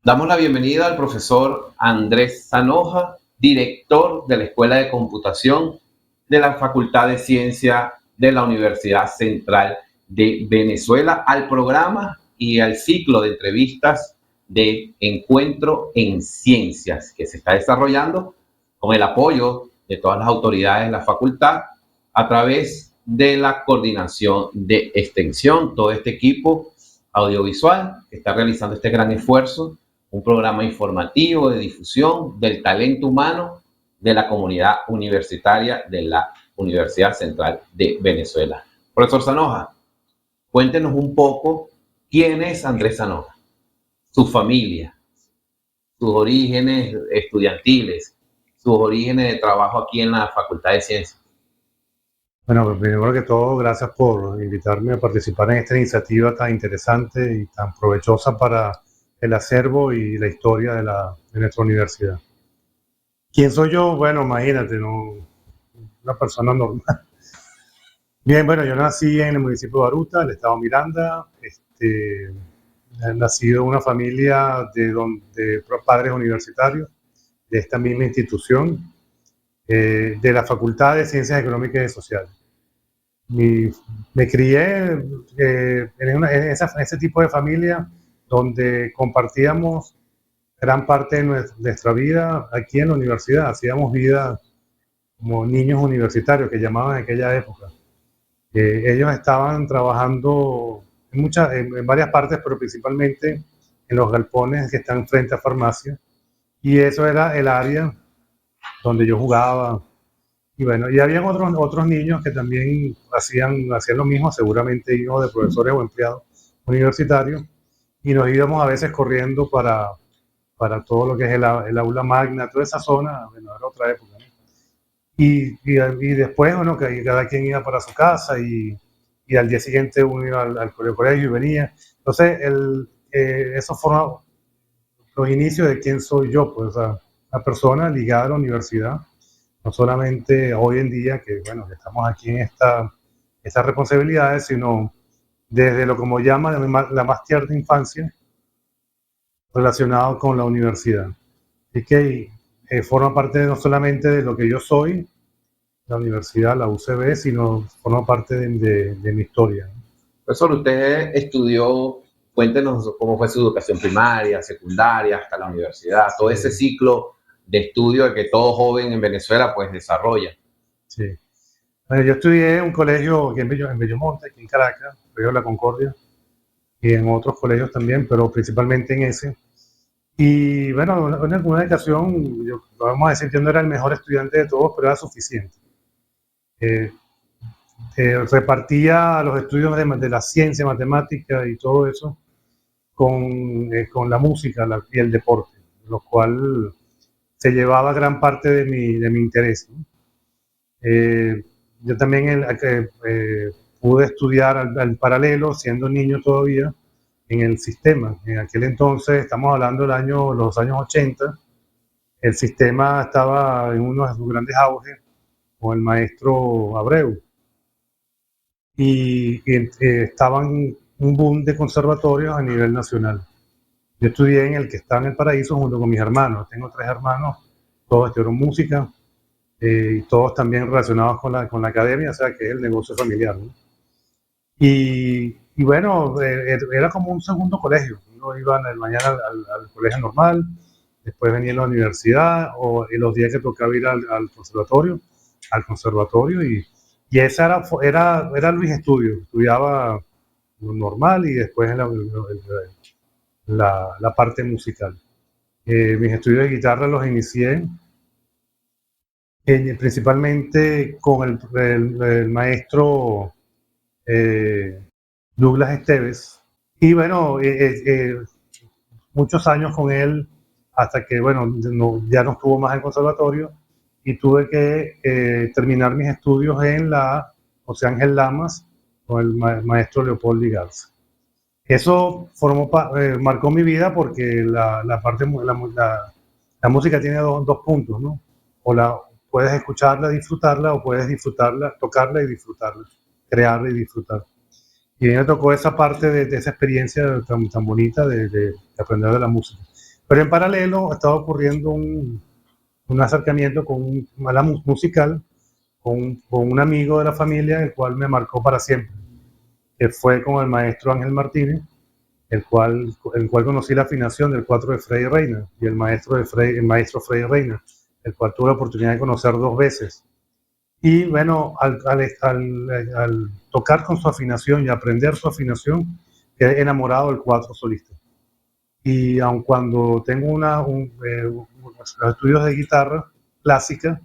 Damos la bienvenida al profesor Andrés Zanoja, director de la Escuela de Computación de la Facultad de Ciencia de la Universidad Central de Venezuela, al programa y al ciclo de entrevistas de Encuentro en Ciencias que se está desarrollando con el apoyo de todas las autoridades de la facultad a través de la coordinación de extensión, todo este equipo audiovisual que está realizando este gran esfuerzo, un programa informativo de difusión del talento humano de la comunidad universitaria de la Universidad Central de Venezuela. Profesor Zanoja, cuéntenos un poco quién es Andrés Zanoja, su familia, sus orígenes estudiantiles, sus orígenes de trabajo aquí en la Facultad de Ciencias. Bueno, pues, primero que todo, gracias por invitarme a participar en esta iniciativa tan interesante y tan provechosa para el acervo y la historia de nuestra universidad. ¿Quién soy yo? Bueno, imagínate, ¿no? Una persona normal. Bien, bueno, yo nací en el municipio de Baruta, el estado Miranda. Nacido en una familia de padres universitarios de esta misma institución, de la Facultad de Ciencias Económicas y Sociales. Me crié en ese tipo de familia donde compartíamos gran parte de nuestra vida aquí en la universidad. Hacíamos vida como niños universitarios, que llamaban en aquella época. Ellos estaban trabajando en varias partes, pero principalmente en los galpones que están frente a farmacia. Y eso era el área donde yo jugaba. Y bueno, y habían otros niños que también hacían lo mismo, seguramente hijos de profesores o empleados universitarios, y nos íbamos a veces corriendo para todo lo que es el aula magna, toda esa zona. Bueno, era otra época, ¿no? Y después, bueno, que cada quien iba para su casa y al día siguiente uno iba al colegio y venía. Entonces, eso forma los inicios de quién soy yo, pues, o sea, una persona ligada a la universidad, no solamente hoy en día que, bueno, que estamos aquí en estas responsabilidades, sino desde lo como llama la más tierna infancia relacionado con la universidad. Y que forma parte no solamente de lo que yo soy, la universidad, la UCB, sino forma parte de mi historia. Profesor, usted estudió, cuéntenos cómo fue su educación primaria, secundaria, hasta la universidad, todo ese ciclo de estudio que todo joven en Venezuela pues desarrolla. Sí. Bueno, yo estudié en un colegio aquí en Bellomonte, aquí en Caracas, el Colegio de la Concordia, y en otros colegios también, pero principalmente en ese. Y bueno, en alguna ocasión, vamos a decir, yo no era el mejor estudiante de todos, pero era suficiente. Repartía los estudios de la ciencia, matemática y todo eso con la música y el deporte, lo cual se llevaba gran parte de mi interés, ¿no? Yo también pude estudiar al paralelo, siendo niño todavía, en el sistema. En aquel entonces, estamos hablando los años 80, el sistema estaba en uno de sus grandes auges con el maestro Abreu. Estaban un boom de conservatorios a nivel nacional. Yo estudié en el que está en el Paraíso junto con mis hermanos. Tengo 3 hermanos, todos estudiaron música, y todos también relacionados con la academia, o sea que es el negocio familiar, ¿no? Y bueno, era como un segundo colegio. Uno iba en la mañana al colegio normal, después venía a la universidad, o en los días que tocaba ir al conservatorio, y esa era mis estudios. Estudiaba lo normal y después en la parte musical. Mis estudios de guitarra los inicié principalmente con el maestro Douglas Esteves. Y bueno, muchos años con él hasta que, bueno, ya no estuvo más en conservatorio y tuve que terminar mis estudios en la José Ángel Lamas con el maestro Leopoldo Garza. Eso marcó mi vida porque la música tiene dos puntos, ¿no? Puedes escucharla, disfrutarla, o puedes disfrutarla, tocarla y disfrutarla, crearla y disfrutar. Y a mí me tocó esa parte de esa experiencia tan bonita de aprender de la música. Pero en paralelo estaba ocurriendo un acercamiento a la musical con un amigo de la familia, el cual me marcó para siempre, que fue con el maestro Ángel Martínez, el cual conocí la afinación del 4 de Freddy Reina y el maestro Freddy Reina, el cual tuve la oportunidad de conocer 2 veces. Y bueno, al tocar con su afinación y aprender su afinación, quedé enamorado del 4 solista. Y aun cuando tengo unos estudios de guitarra clásica,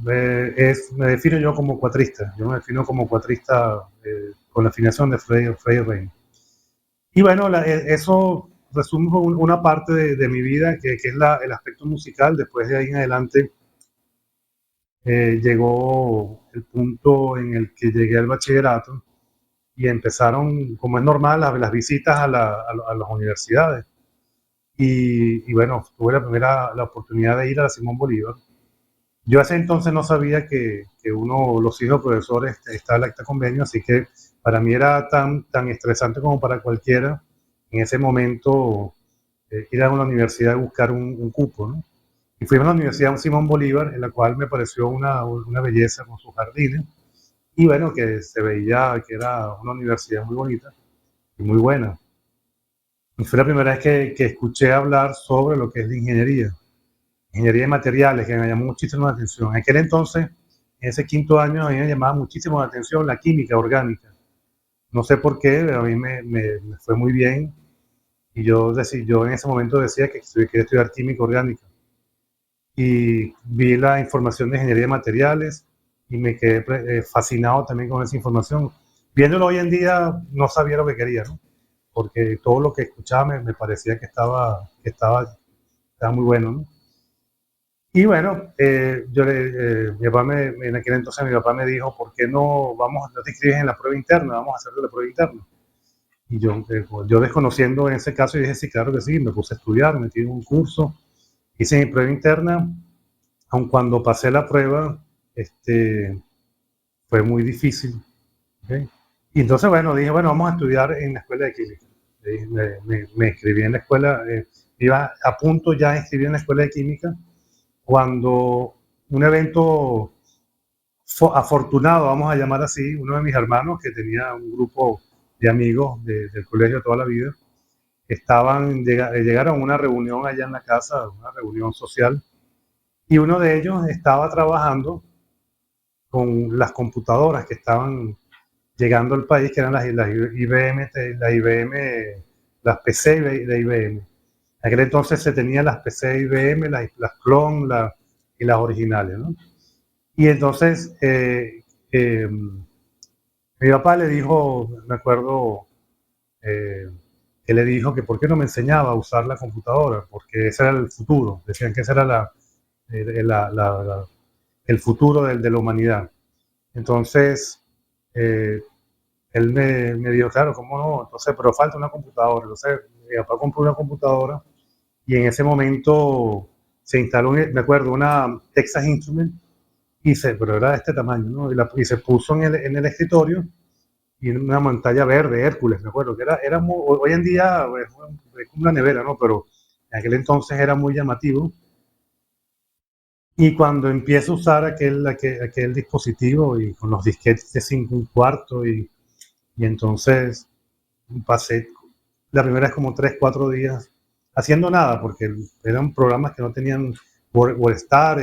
me defino yo como cuatrista. Yo me defino como cuatrista con la afinación de Freddy Reina. Y bueno, eso resume una parte de mi vida, que es el aspecto musical. Después de ahí en adelante llegó el punto en el que llegué al bachillerato y empezaron, como es normal, las visitas a las universidades. Y bueno, tuve la oportunidad de ir a la Simón Bolívar. Yo hace entonces no sabía que los hijos profesores está el acta convenio, así que para mí era tan estresante como para cualquiera en ese momento ir a una universidad y buscar un cupo, ¿no? Y fui a la Universidad Simón Bolívar, en la cual me pareció una belleza con sus jardines, y bueno, que se veía que era una universidad muy bonita y muy buena. Y fue la primera vez que escuché hablar sobre lo que es la ingeniería de materiales, que me llamó muchísimo la atención. En aquel entonces, en ese quinto año, a mí me llamaba muchísimo la atención la química orgánica. No sé por qué, pero a mí me fue muy bien. Y yo en ese momento decía que quería estudiar química orgánica. Y vi la información de ingeniería de materiales y me quedé fascinado también con esa información. Viéndolo hoy en día, no sabía lo que quería, ¿no? Porque todo lo que escuchaba me parecía que estaba muy bueno, ¿no? Y bueno, mi papá en aquel entonces mi papá me dijo, ¿por qué no te inscribes en la prueba interna? Vamos a hacer la prueba interna. Y yo desconociendo en ese caso, dije, sí, claro que sí, me puse a estudiar, metí en un curso, hice mi prueba interna, aun cuando pasé la prueba, fue muy difícil. ¿Okay? Y entonces, bueno, dije, bueno, vamos a estudiar en la escuela de química. Me inscribí en la escuela, iba a punto ya de inscribir en la escuela de química, cuando un evento afortunado, vamos a llamar así, uno de mis hermanos, que tenía un grupo de amigos del colegio toda la vida, llegaron a una reunión allá en la casa, una reunión social, y uno de ellos estaba trabajando con las computadoras que estaban llegando al país, que eran las IBM, las PC de IBM. En aquel entonces se tenían las PC de IBM, las clon y las originales, ¿no? Y entonces mi papá le dijo, me acuerdo, que le dijo que por qué no me enseñaba a usar la computadora, porque ese era el futuro. Decían que ese era el futuro de la humanidad. Entonces, él me dijo, claro, ¿cómo no? Entonces, pero falta una computadora. Entonces, mi papá compró una computadora y en ese momento se instaló, me acuerdo, una Texas Instruments, pero era de este tamaño, ¿no? Y se puso en el escritorio, y una pantalla verde, Hércules, me acuerdo, que hoy en día es como una nevera, ¿no? Pero en aquel entonces era muy llamativo. Y cuando empiezo a usar aquel dispositivo y con los disquetes de 5 1/4 y entonces pasé la primera vez como 3, 4 días haciendo nada, porque eran programas que no tenían WordStar,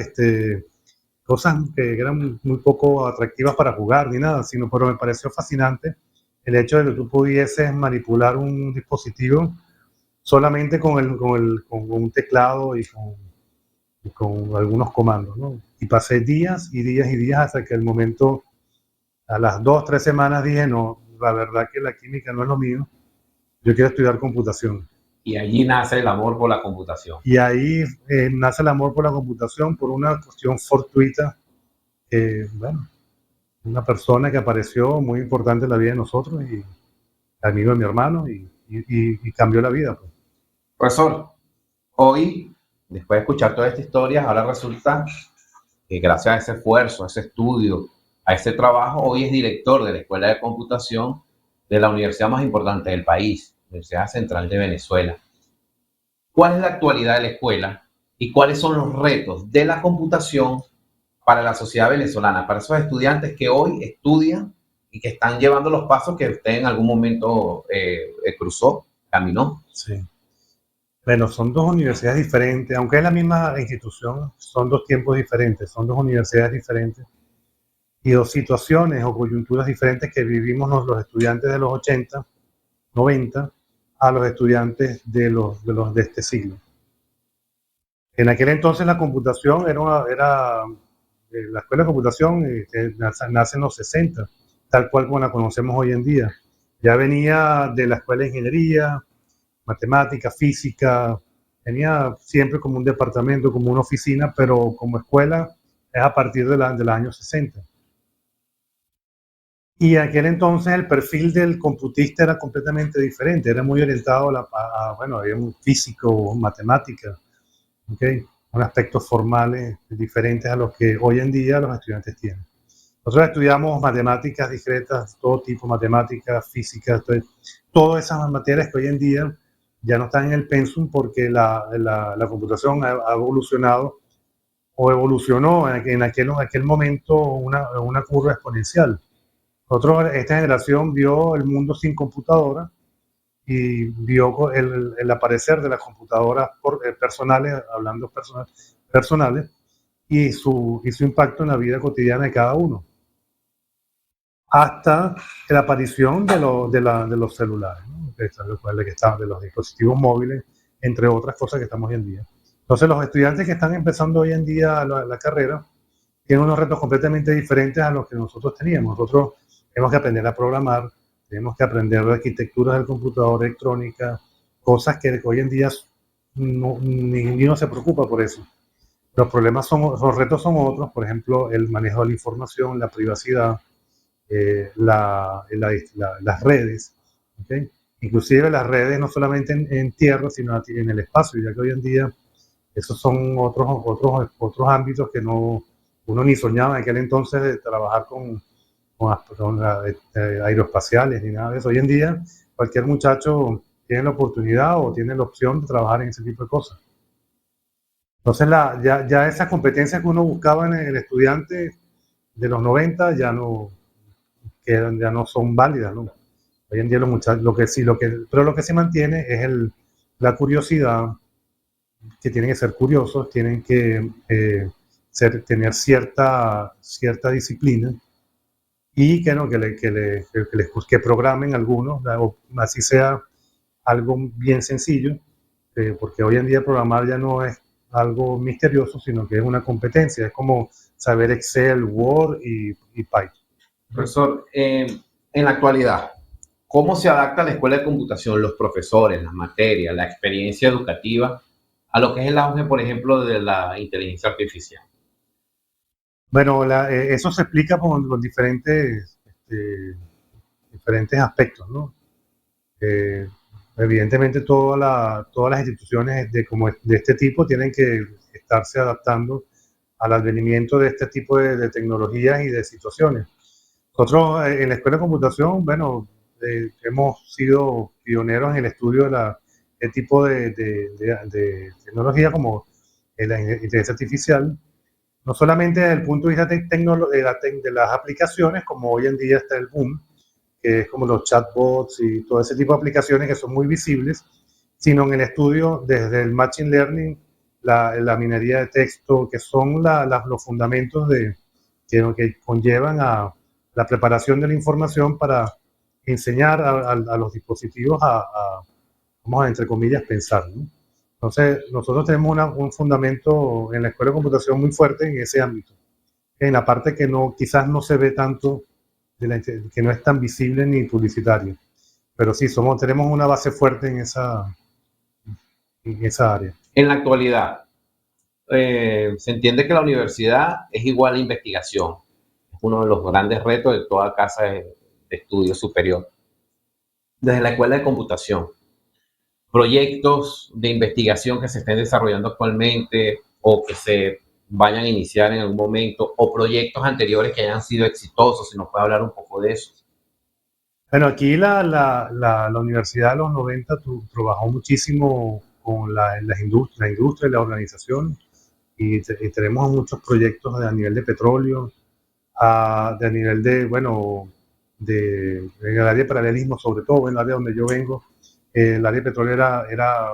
cosas que eran muy poco atractivas para jugar ni nada, pero me pareció fascinante el hecho de que tú pudieses manipular un dispositivo solamente con un teclado y con algunos comandos, ¿no? Y pasé días y días y días hasta que el momento, a las 2, 3 semanas dije, no, la verdad que la química no es lo mío, yo quiero estudiar computación. Y allí nace el amor por la computación. Y ahí nace el amor por la computación por una cuestión fortuita, bueno, una persona que apareció muy importante en la vida de nosotros y amigo de mi hermano y cambió la vida. Pues. Profesor, hoy, después de escuchar toda esta historia, ahora resulta que gracias a ese esfuerzo, a ese estudio, a ese trabajo, hoy es director de la Escuela de Computación de la universidad más importante del país, Universidad Central de Venezuela. ¿Cuál es la actualidad de la escuela y cuáles son los retos de la computación para la sociedad venezolana, para esos estudiantes que hoy estudian y que están llevando los pasos que usted en algún momento cruzó, caminó? Sí. Bueno, son dos universidades diferentes, aunque es la misma institución, son dos tiempos diferentes, son dos universidades diferentes y dos situaciones o coyunturas diferentes que vivimos los estudiantes de los 80, 90, a los estudiantes de este siglo. En aquel entonces la computación la escuela de computación nace en los 60, tal cual como la conocemos hoy en día. Ya venía de la escuela de ingeniería, matemática, física, tenía siempre como un departamento, como una oficina, pero como escuela es a partir de los años 60. Y en aquel entonces el perfil del computista era completamente diferente, era muy orientado bueno, había un físico, matemática, ¿okay? Con aspectos formales diferentes a los que hoy en día los estudiantes tienen. Nosotros estudiamos matemáticas discretas, todo tipo, matemáticas, física, todas esas materias que hoy en día ya no están en el pensum porque la computación ha evolucionado o evolucionó en aquel momento una curva exponencial. Nosotros, esta generación vio el mundo sin computadora y vio el aparecer de las computadoras personales, hablando personales, y su impacto en la vida cotidiana de cada uno, hasta la aparición de los celulares, ¿no? De los dispositivos móviles, entre otras cosas que estamos hoy en día. Entonces, los estudiantes que están empezando hoy en día la carrera tienen unos retos completamente diferentes a los que nosotros teníamos. Nosotros tenemos que aprender a programar, tenemos que aprender de arquitecturas del computador, electrónica, cosas que hoy en día ni uno se preocupa por eso. Los los retos son otros, por ejemplo, el manejo de la información, la privacidad, las redes, ¿okay? Inclusive las redes no solamente en tierra, sino en el espacio, ya que hoy en día esos son otros ámbitos que uno ni soñaba en aquel entonces de trabajar con aeroespaciales ni nada de eso. Hoy en día cualquier muchacho tiene la oportunidad o tiene la opción de trabajar en ese tipo de cosas. Entonces ya esas competencias que uno buscaba en el estudiante de los 90 ya no son válidas, ¿no? Hoy en día los muchachos, pero lo que se mantiene es la curiosidad, que tienen que ser curiosos, tienen que tener cierta disciplina y que programen algunos, o así sea algo bien sencillo, porque hoy en día programar ya no es algo misterioso, sino que es una competencia, es como saber Excel, Word y Python. Profesor, en la actualidad, ¿cómo se adapta la escuela de computación, los profesores, las materias, la experiencia educativa a lo que es el auge, por ejemplo, de la inteligencia artificial? Bueno, eso se explica por diferentes aspectos, ¿no? Evidentemente todas las instituciones de este tipo tienen que estarse adaptando al advenimiento de este tipo de tecnologías y de situaciones. Nosotros en la Escuela de Computación, bueno, hemos sido pioneros en el estudio de tipo de tecnología como la inteligencia artificial, no solamente desde el punto de vista de las aplicaciones, como hoy en día está el boom, que es como los chatbots y todo ese tipo de aplicaciones que son muy visibles, sino en el estudio desde el Machine Learning, la minería de texto, que son los fundamentos que conllevan a la preparación de la información para enseñar a los dispositivos vamos a, entre comillas, pensar, ¿no? Entonces, nosotros tenemos un fundamento en la Escuela de Computación muy fuerte en ese ámbito, en la parte que quizás no se ve tanto, que no es tan visible ni publicitaria, pero sí, tenemos una base fuerte en esa área. En la actualidad, se entiende que la universidad es igual a investigación. Es uno de los grandes retos de toda casa de estudio superior. Desde la escuela de computación, proyectos de investigación que se estén desarrollando actualmente o que se vayan a iniciar en algún momento, o proyectos anteriores que hayan sido exitosos, si nos puede hablar un poco de eso. Bueno, aquí la universidad de los 90 trabajó muchísimo con la industria y la organización, y tenemos muchos proyectos a nivel de petróleo, de a nivel de, bueno, en el área de paralelismo, sobre todo en el área donde yo vengo, el área de petróleo era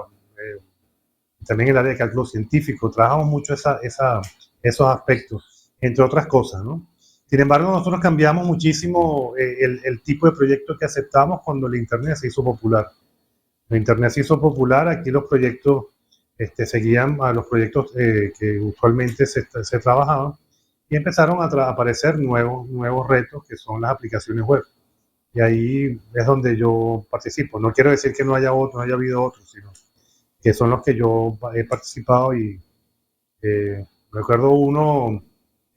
también el área de cálculo científico. Trabajamos mucho esos aspectos, entre otras cosas, ¿no? Sin embargo, nosotros cambiamos muchísimo el tipo de proyecto que aceptamos cuando el Internet se hizo popular. El Internet se hizo popular, aquí los proyectos seguían a los proyectos que usualmente se trabajaban, y empezaron a aparecer nuevos retos, que son las aplicaciones web. Y ahí es donde yo participo. No quiero decir que no haya habido otros, sino que son los que yo he participado. Y recuerdo uno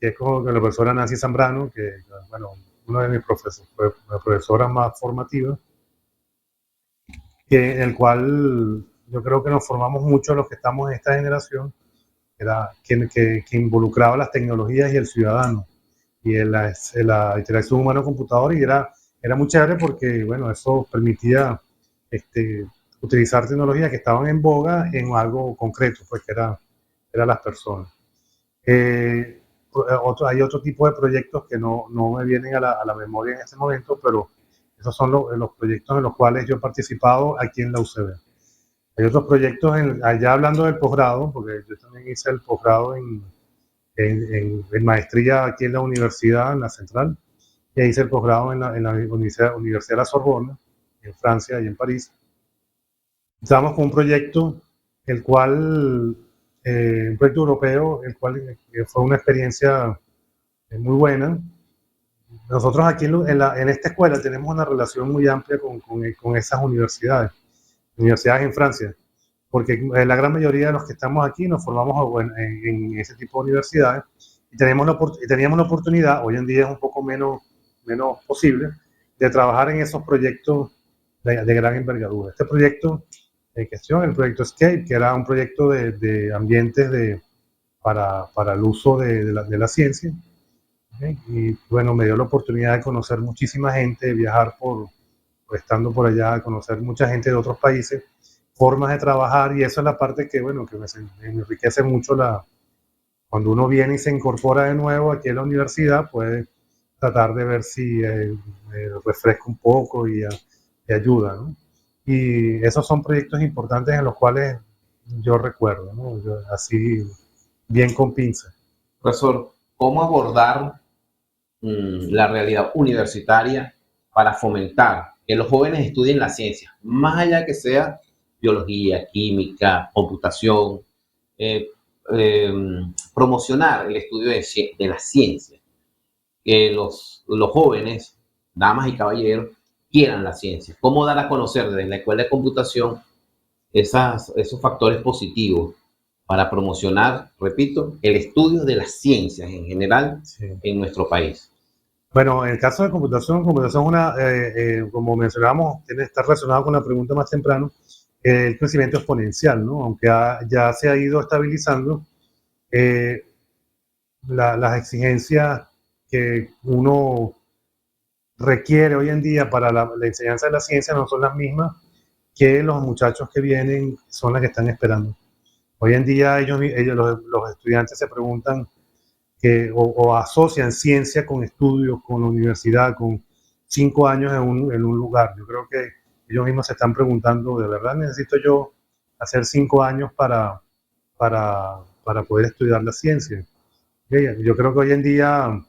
que es con la profesora Nancy Zambrano, que, bueno, uno de mis profesoras más formativas, en el cual yo creo que nos formamos mucho los que estamos en esta generación, que involucraba las tecnologías y el ciudadano, y la interacción humano-computador, y era muy chévere porque, bueno, eso permitía utilizar tecnologías que estaban en boga en algo concreto, pues que eran las personas. Hay otro tipo de proyectos que no me vienen a la memoria en este momento, pero esos son los proyectos en los cuales yo he participado aquí en la UCB. Hay otros proyectos, allá hablando del posgrado, porque yo también hice el posgrado en maestría aquí en la universidad, en la Central, y hice el posgrado en la Universidad de la Sorbona, en Francia y en París. Estábamos con un proyecto, un proyecto europeo, el cual fue una experiencia muy buena. Nosotros aquí en esta escuela tenemos una relación muy amplia con esas universidades en Francia, porque la gran mayoría de los que estamos aquí nos formamos en ese tipo de universidades, y teníamos la oportunidad, hoy en día es un poco menos posible, de trabajar en esos proyectos de gran envergadura. Este proyecto en cuestión, el proyecto Escape, que era un proyecto de ambientes para el uso de la ciencia, ¿okay? Y bueno, me dio la oportunidad de conocer muchísima gente, de viajar estando por allá, conocer mucha gente de otros países, formas de trabajar, y eso es la parte que, bueno, que me enriquece mucho cuando uno viene y se incorpora de nuevo aquí en la universidad, puede tratar de ver si refresca un poco y ayuda, ¿no? Y esos son proyectos importantes en los cuales yo recuerdo, ¿no? Así, bien con pinza. Profesor, ¿cómo abordar la realidad universitaria para fomentar que los jóvenes estudien la ciencia, más allá que sea biología, química, computación, eh, promocionar el estudio de la ciencia, que los jóvenes, damas y caballeros, quieran la ciencia? ¿Cómo dar a conocer desde la escuela de computación esos factores positivos para promocionar, repito, el estudio de las ciencias en general, sí, en nuestro país? Bueno, en el caso de computación es como mencionábamos, está relacionado con la pregunta más temprano, el crecimiento exponencial, ¿no? Aunque ya se ha ido estabilizando, las exigencias que uno requiere hoy en día para la enseñanza de la ciencia no son las mismas que los muchachos que vienen son las que están esperando. Hoy en día los estudiantes se preguntan o asocian ciencia con estudios, con la universidad, con 5 años en un lugar. Yo creo que ellos mismos se están preguntando, ¿de verdad necesito yo hacer 5 años para poder estudiar la ciencia? Yo creo que hoy en día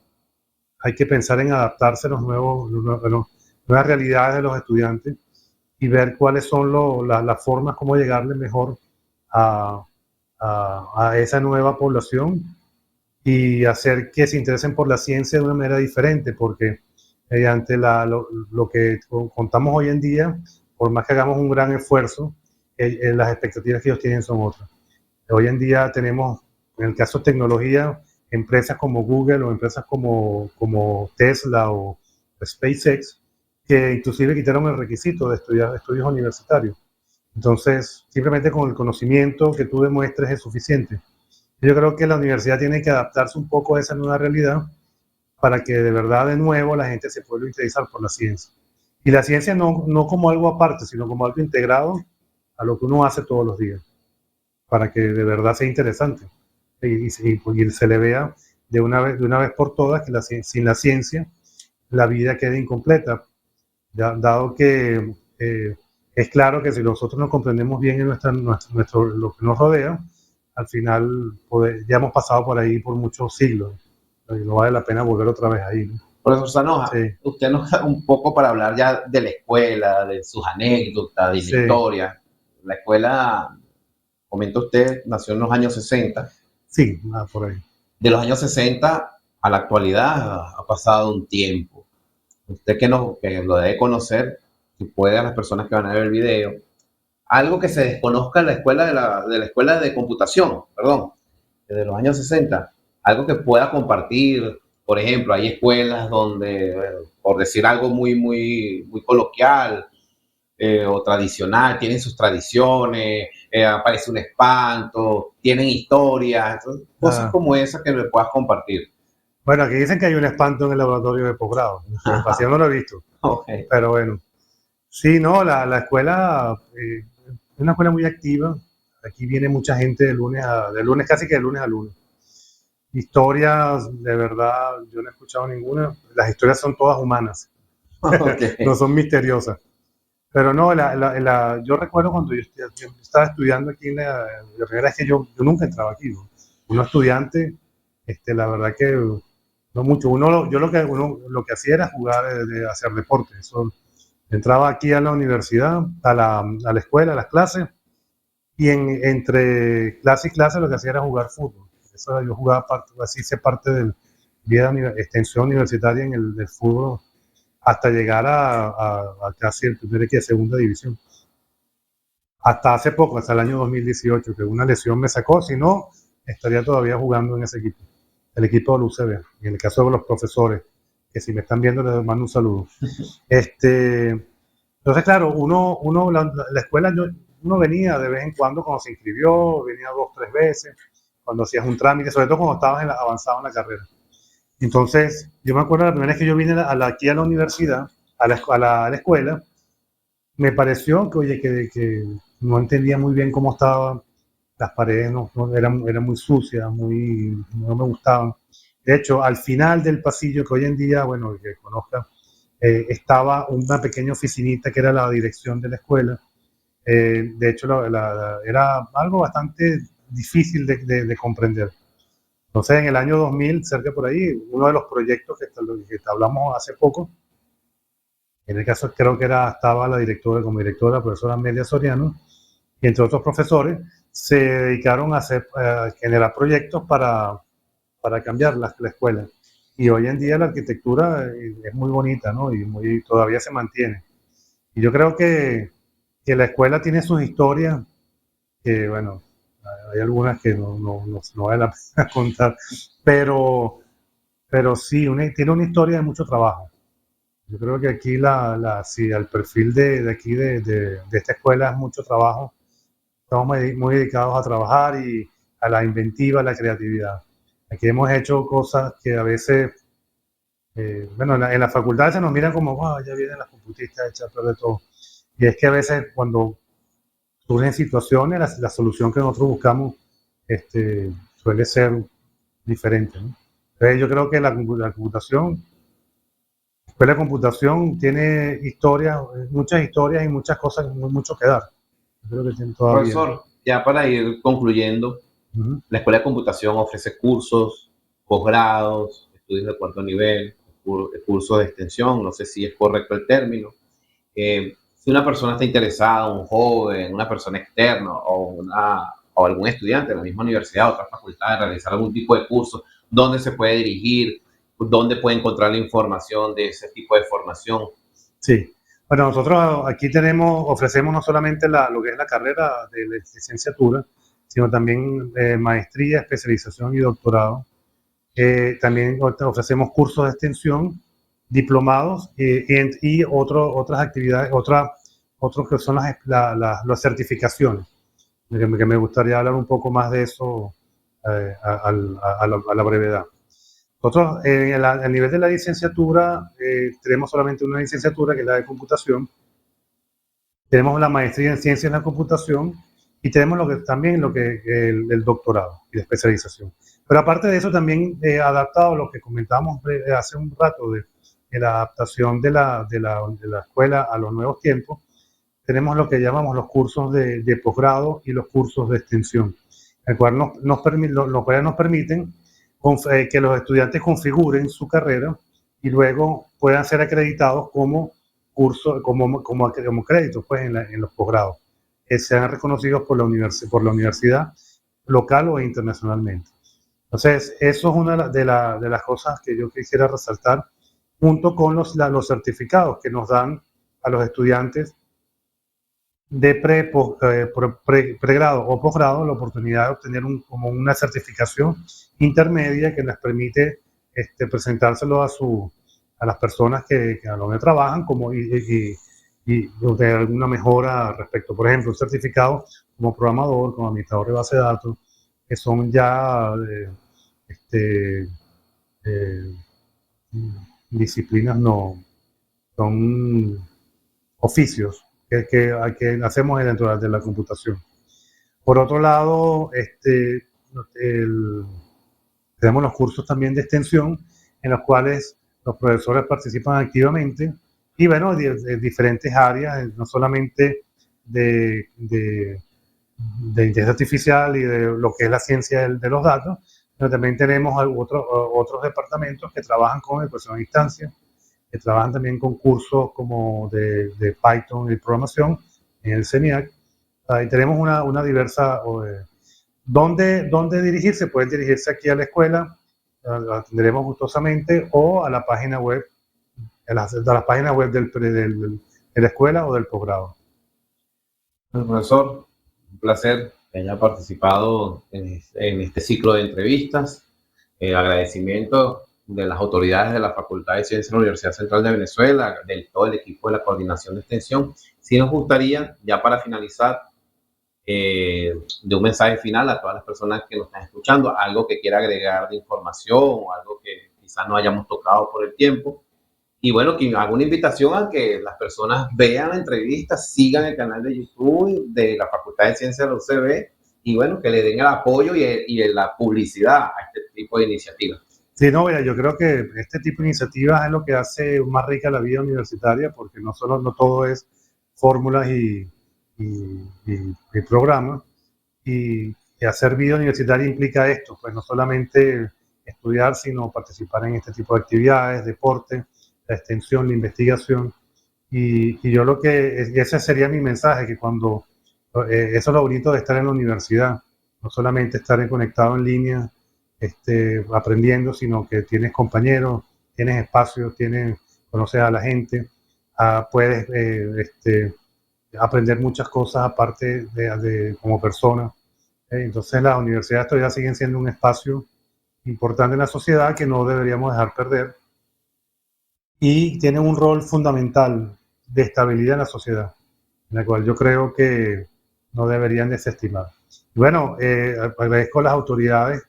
hay que pensar en adaptarse a las nuevas realidades de los estudiantes y ver cuáles son las formas, cómo llegarle mejor a esa nueva población, y hacer que se interesen por la ciencia de una manera diferente, porque mediante lo que contamos hoy en día, por más que hagamos un gran esfuerzo, las expectativas que ellos tienen son otras. Hoy en día tenemos, en el caso de tecnología, empresas como Google o empresas como Tesla o SpaceX, que inclusive quitaron el requisito de estudiar estudios universitarios. Entonces, simplemente con el conocimiento que tú demuestres es suficiente. Yo creo que la universidad tiene que adaptarse un poco a esa nueva realidad para que de verdad, de nuevo, la gente se pueda interesar por la ciencia. Y la ciencia no como algo aparte, sino como algo integrado a lo que uno hace todos los días. para que de verdad sea interesante y se le vea de una vez por todas que sin la ciencia la vida queda incompleta, dado que es claro que si nosotros nos comprendemos bien en lo que nos rodea, al final ya hemos pasado por ahí por muchos siglos y no vale la pena volver otra vez ahí, ¿no? Profesor Zanoja, Sí. usted nos da un poco para hablar ya de la escuela, de sus anécdotas, de la Sí. historia. La escuela, comenta usted, nació en los años 60. Sí, por ahí. De los años 60 a la actualidad ha pasado un tiempo. Usted que lo debe conocer, si puede, a las personas que van a ver el video, algo que se desconozca en la escuela de la escuela de computación, perdón, desde los años 60, algo que pueda compartir. Por ejemplo, hay escuelas donde, por decir algo muy coloquial o tradicional, tienen sus tradiciones, aparece un espanto, tienen historias, cosas como esas que me puedas compartir. Bueno, aquí dicen que hay un espanto en el laboratorio de posgrado. Yo no lo he visto. Okay. Pero bueno. Sí, no, la escuela es una escuela muy activa. Aquí viene mucha gente de lunes, casi que de lunes a lunes. Historias, de verdad, yo no he escuchado ninguna. Las historias son todas humanas. Okay. No son misteriosas. Pero no, yo recuerdo cuando yo estaba estudiando aquí, la verdad es que yo nunca entraba aquí, ¿no? Uno estudiante, la verdad que no mucho. Yo lo que hacía era jugar, hacer deporte. Eso, entraba aquí a la universidad, a la escuela, a las clases, y entre clase y clase lo que hacía era jugar fútbol. Eso yo jugaba así hice parte de vida extensión universitaria en el fútbol hasta llegar a casi el primer equipo de segunda división. Hasta hace poco, hasta el año 2018, que una lesión me sacó, si no, estaría todavía jugando en ese equipo, el equipo del UCB. En el caso de los profesores, que si me están viendo les mando un saludo. Entonces, claro, la escuela, uno venía de vez en cuando se inscribió, venía 2 o 3 veces, cuando hacías un trámite, sobre todo cuando estabas avanzado en la carrera. Entonces, yo me acuerdo la primera vez que yo vine aquí a la universidad, a la escuela, me pareció que, oye, que no entendía muy bien cómo estaban las paredes, eran muy sucias, no me gustaban. De hecho, al final del pasillo, que hoy en día, bueno, que conozca, estaba una pequeña oficinita que era la dirección de la escuela. De hecho, era algo bastante difícil de comprender. Entonces, en el año 2000, cerca por ahí, uno de los proyectos que hablamos hace poco, en el caso creo que estaba la directora, como directora, la profesora Amelia Soriano, y entre otros profesores, se dedicaron a generar proyectos para cambiar la escuela. Y hoy en día la arquitectura es muy bonita, ¿no? Y todavía se mantiene. Y yo creo que la escuela tiene sus historias, que bueno, hay algunas que no vale la pena contar, pero sí, tiene una historia de mucho trabajo. Yo creo que aquí sí, el perfil de aquí de esta escuela es mucho trabajo. Estamos muy dedicados a trabajar y a la inventiva, a la creatividad. Aquí hemos hecho cosas que a veces, bueno, en la facultad se nos miran como, wow, ya vienen las computistas hechas de todo. Y es que a veces cuando surgen situaciones, la solución que nosotros buscamos suele ser diferente, ¿no? Entonces yo creo que la computación, la escuela de computación tiene historias, muchas historias y muchas cosas, mucho que dar. Yo creo que tiene todavía. Profesor, ya para ir concluyendo, la Escuela de Computación ofrece cursos, posgrados, estudios de cuarto nivel, cursos de extensión, no sé si es correcto el término. Si una persona está interesada, un joven, una persona externa o algún estudiante de la misma universidad o otra facultad, de realizar algún tipo de curso, ¿dónde se puede dirigir? ¿Dónde puede encontrar la información de ese tipo de formación? Sí. Bueno, nosotros aquí ofrecemos no solamente lo que es la carrera de licenciatura, sino también maestría, especialización y doctorado. También ofrecemos cursos de extensión, diplomados y otras actividades, otros que son las certificaciones, que me gustaría hablar un poco más de eso a la brevedad. Nosotros, al nivel de la licenciatura, tenemos solamente una licenciatura, que es la de computación. Tenemos la maestría en ciencias de la computación y tenemos también el doctorado y la especialización. Pero aparte de eso, también adaptado a lo que comentábamos hace un rato de la adaptación de la escuela a los nuevos tiempos, tenemos lo que llamamos los cursos de posgrado y los cursos de extensión, el cual los cuales nos permiten que los estudiantes configuren su carrera y luego puedan ser acreditados como créditos pues, en los posgrados, que sean reconocidos por la universidad local o internacionalmente. Entonces, eso es una de las cosas que yo quisiera resaltar, junto con los certificados que nos dan a los estudiantes de pregrado o posgrado la oportunidad de obtener como una certificación intermedia que les permite presentárselo a las personas que a donde trabajan y de alguna mejora respecto, por ejemplo, un certificado como programador, como administrador de base de datos, que son ya disciplinas, no, son oficios que hacemos dentro de la computación. Por otro lado, tenemos los cursos también de extensión en los cuales los profesores participan activamente y bueno, de diferentes áreas, no solamente de inteligencia artificial y de lo que es la ciencia de los datos, pero también tenemos otros departamentos que trabajan con educación a distancia, que trabajan también con cursos como de Python y programación en el CENIAC. Ahí tenemos una diversa... ¿Dónde dirigirse? Pueden dirigirse aquí a la escuela, la atenderemos gustosamente, o a la página web, a la página web de la escuela o del posgrado. Profesor, un placer que haya participado en este ciclo de entrevistas. Agradecimiento de las autoridades de la Facultad de Ciencias de la Universidad Central de Venezuela, del todo el equipo de la Coordinación de Extensión. Sí nos gustaría, ya para finalizar, de un mensaje final a todas las personas que nos están escuchando, algo que quiera agregar de información o algo que quizás no hayamos tocado por el tiempo. Y bueno, que haga una invitación a que las personas vean la entrevista, sigan el canal de YouTube de la Facultad de Ciencias de la UCB y bueno, que le den el apoyo y la publicidad a este tipo de iniciativas. Sí, no, mira, yo creo que este tipo de iniciativas es lo que hace más rica la vida universitaria, porque no todo es fórmulas y programas, y hacer vida universitaria implica esto, pues no solamente estudiar, sino participar en este tipo de actividades, deporte, la extensión, la investigación, y yo ese sería mi mensaje, que cuando, eso es lo bonito de estar en la universidad, no solamente estar conectado en línea, aprendiendo, sino que tienes compañeros, tienes espacios, conoces a la gente, puedes aprender muchas cosas aparte como persona. Entonces las universidades todavía siguen siendo un espacio importante en la sociedad que no deberíamos dejar perder y tienen un rol fundamental de estabilidad en la sociedad, en la cual yo creo que no deberían desestimar. Bueno, agradezco a las autoridades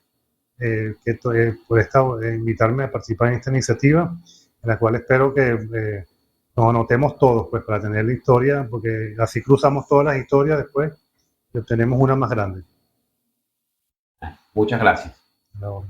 por invitarme a participar en esta iniciativa, en la cual espero que nos anotemos todos, pues, para tener la historia, porque así cruzamos todas las historias después y obtenemos una más grande. Muchas gracias. No.